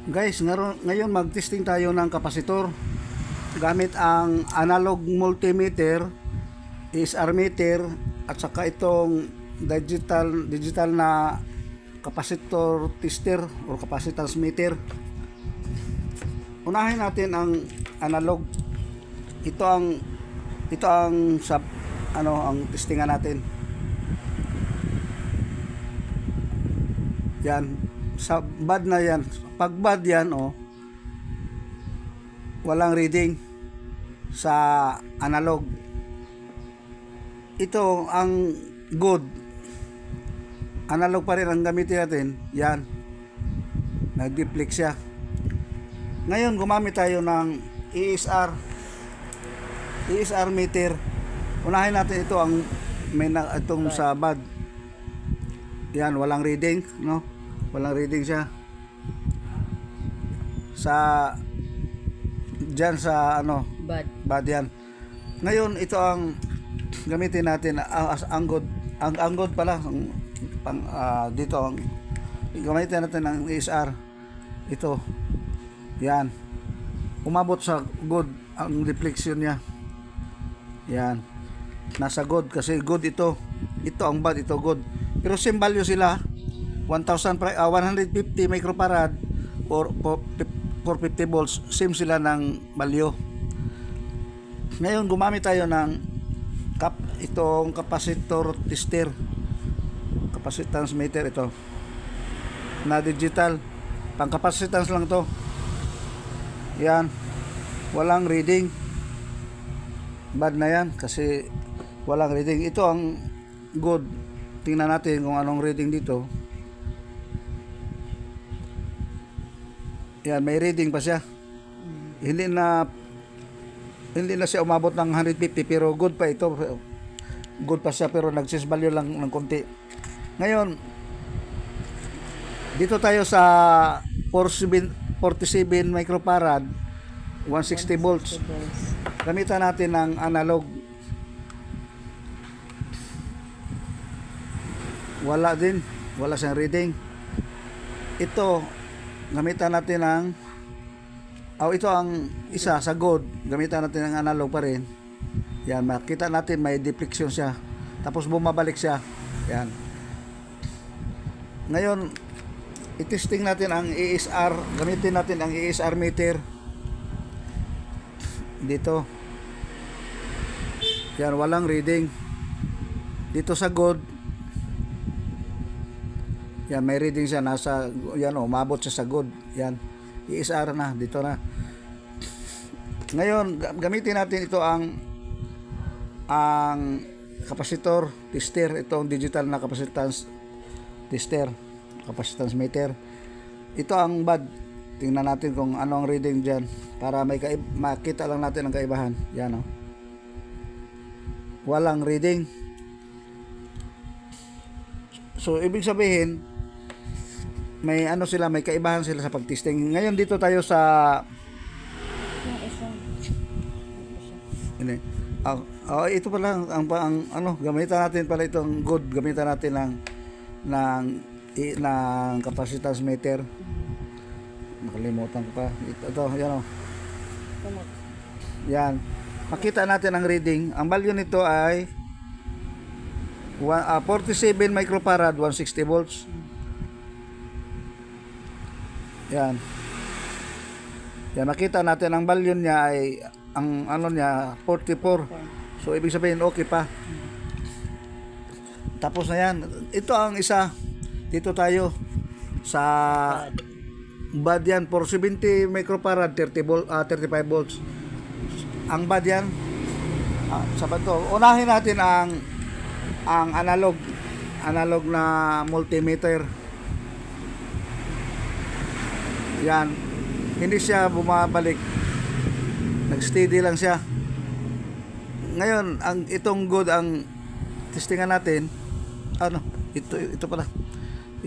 Guys, ngayon mag-testing tayo ng kapasitor gamit ang analog multimeter, ESR meter at saka itong digital na kapasitor tester o capacitance meter. Unahin natin ang analog. Ito ang ang testingan natin. Yan, sa bad na yan. Pag bad yan, walang reading sa analog. Ito ang good. Analog pa rin ang gamitin natin. Yan, nag-deflect siya. Ngayon gumamit tayo ng ESR meter. Unahin natin ito ang itong sa bad. Yan, walang reading, no? Walang reading siya. Diyan sa bad yan. Ngayon ito ang gamitin natin as anggod. Ang anggod pala dito ang gamitin natin ng ESR. Ito. Yan. Umabot sa good ang deflection niya. Yan. Nasa good kasi good ito. Ito ang bad, ito good. Pero same value sila. 150 microfarad or 450 volts, same sila ng value. Ngayon gumamit tayo ng itong capacitor tester, capacitance meter, ito na digital, pang capacitance lang to. Yan, walang reading, bad na yan kasi walang reading. Ito ang good. Tingnan natin kung anong reading dito. Yan, may reading pa siya. Hindi na siya umabot ng 150 pero good pa ito. Good pa siya pero nagsis value lang ng konti. Ngayon, dito tayo sa 47 microfarad, 160 volts. Gamitan natin ng analog. Wala din, wala siyang reading. Ito, gamitan natin ng ito ang isa sa good, gamitan natin ng analog pa rin. Yan, makita natin may deflection siya, tapos bumabalik siya. Yan. Ngayon i-testing natin ang ESR. Gamitin natin ang ESR meter dito. Yan, walang reading dito sa good. Yan, may reading siya, nasa yan, umabot siya sa good. Yan, ESR na, dito na. Ngayon gamitin natin ito ang capacitor tester, itong digital na capacitance tester, capacitance meter. Ito ang bad. Tingnan natin kung ano ang reading diyan para makita lang natin ang kaibahan. Yan, walang reading. So ibig sabihin may may kaibahan sila sa pagtesting. Ngayon dito tayo sa ito pala ang gamitan natin pala itong good. Gamitan natin ng capacitance meter. Nakalimutan ko pa. Ito yan, yan. Makita natin ang reading. Ang value nito ay 47 microfarad, 160 volts. Yan. Yan, makita natin ang value niya ay ang 44. So ibig sabihin okay pa. Tapos na yan. Ito ang isa. Dito tayo sa bad yan, 470 microfarad, 35 volts. Ang bad yan. Sa bato. Unahin natin ang analog na multimeter. Yan, hindi siya bumabalik, nag-steady lang siya. Ngayon itong good ang testingan natin. Ito pala,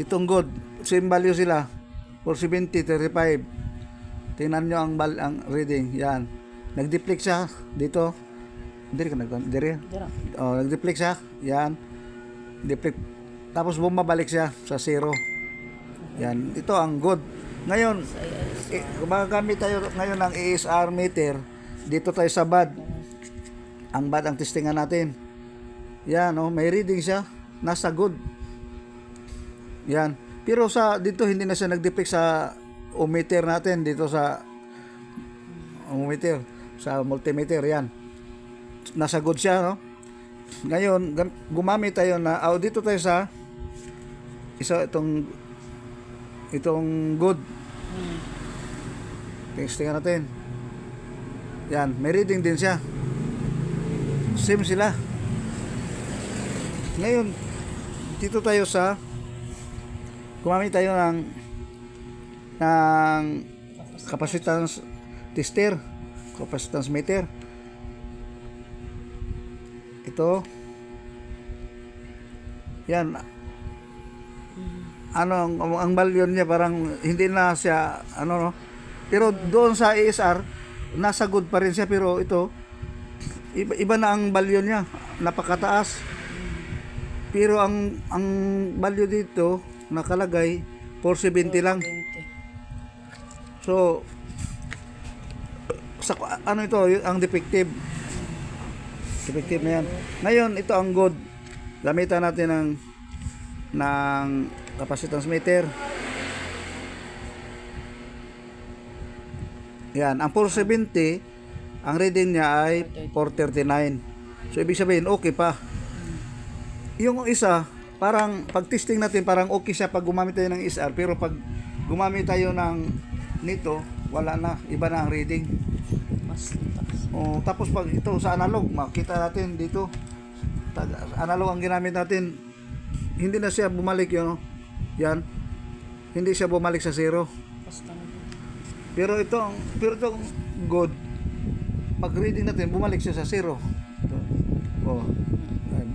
itong good, same value sila, 470, 35. Tingnan nyo ang reading. Yan, nag-deflect siya dito. Nag-deflect siya. Yan, deflect, tapos bumabalik siya sa zero. Yan, ito ang good. Ngayon Gumagamit tayo ngayon ng ESR meter. Dito tayo sa bad. Ang bad ang testingan natin. Yan, oh, may reading siya. Nasa good. Yan. Pero sa dito hindi na siya nag-depict sa ohmmeter natin dito sa ohmmeter, sa multimeter yan. Nasa good siya, no? Ngayon, gumamit tayo na dito tayo sa itong good. Testingan natin. Yan, may reading din siya. Same sila. Ngayon, dito tayo sa gumamit tayo ng capacitance tester, capacitance meter. Ito. Yan. Ano ang value niya parang hindi na siya no. Pero doon sa ESR nasa good pa rin siya, pero ito iba na ang value niya, napakataas. Pero ang value dito nakalagay 470 lang. So sa ano ito ang defective na yan. Ngayon ito ang good. Gamitan natin ng capacitance meter. Yan, ang 470 ang reading niya ay 439. So ibig sabihin okay pa. Yung isa parang pag testing natin parang okay siya pag gumamit tayo ng ESR, pero pag gumamit tayo nito wala na, iba na ang reading. Tapos pag ito sa analog, makita natin dito analog ang ginamit natin, hindi na siya bumalik yun, yan, hindi siya bumalik sa zero. Pero itong good, pag reading natin bumalik siya sa zero.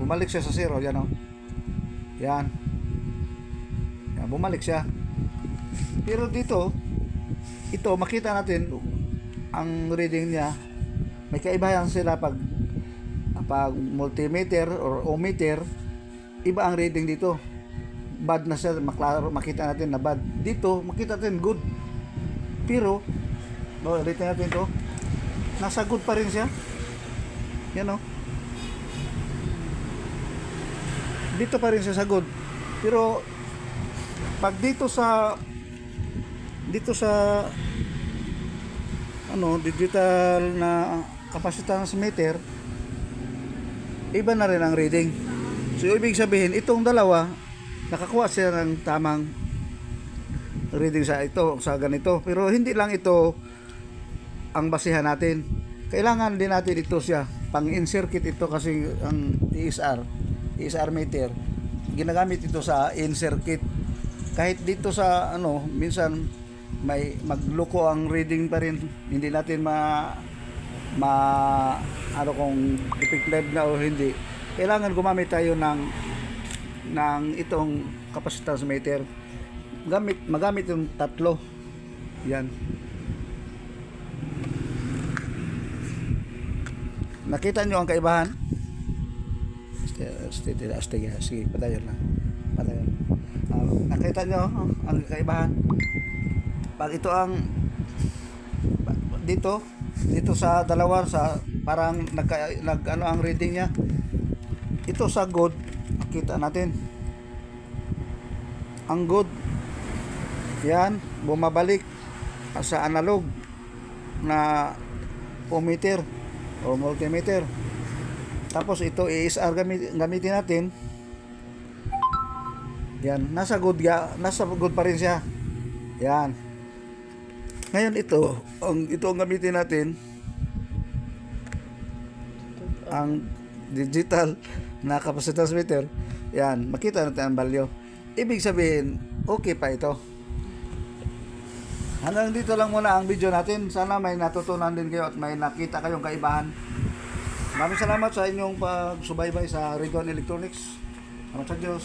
Bumalik siya sa zero, yan yan, bumalik siya. Pero dito ito makita natin ang reading niya, may kaibahan sila. Pag multimeter or ohmmeter, iba ang reading dito, bad na siya, maklaro, makita natin na bad. Dito makita natin good, pero reading natin to nasa good pa rin siya. Yan dito pa rin siya sa good. Pero pag dito sa digital na capacitance meter, iba na rin ang reading. So ibig sabihin itong dalawa nakakuha siya ng tamang reading sa ganito. Pero hindi lang ito ang basihan natin. Kailangan din natin ito siya pang in-circuit ito, kasi ang ESR meter ginagamit ito sa in-circuit. Kahit dito sa minsan may magloko ang reading pa rin, hindi natin kung defective na o hindi. Kailangan gumamit tayo ng itong capacitance meter. Magamit yung tatlo. Yan. Nakita nyo ang kaibahan? Sige, patayon lang. Nakita nyo ang kaibahan? Pag ito ang dito sa dalawa, sa parang ang reading niya. Ito sa good, makita natin ang good, yan, bumabalik sa analog na ohmmeter o multimeter. Tapos ito ESR gamitin natin. Yan, nasa good pa rin siya. Yan. Ngayon ito ang gamitin natin, ang digital na capacitance meter. Yan, makita natin ang value. Ibig sabihin, okay pa ito. Hanggang dito lang muna ang video natin. Sana may natutunan din kayo at may nakita kayong kaibahan. Maraming salamat sa inyong pagsubaybay sa Rigon Electronics. Salamat sa Diyos.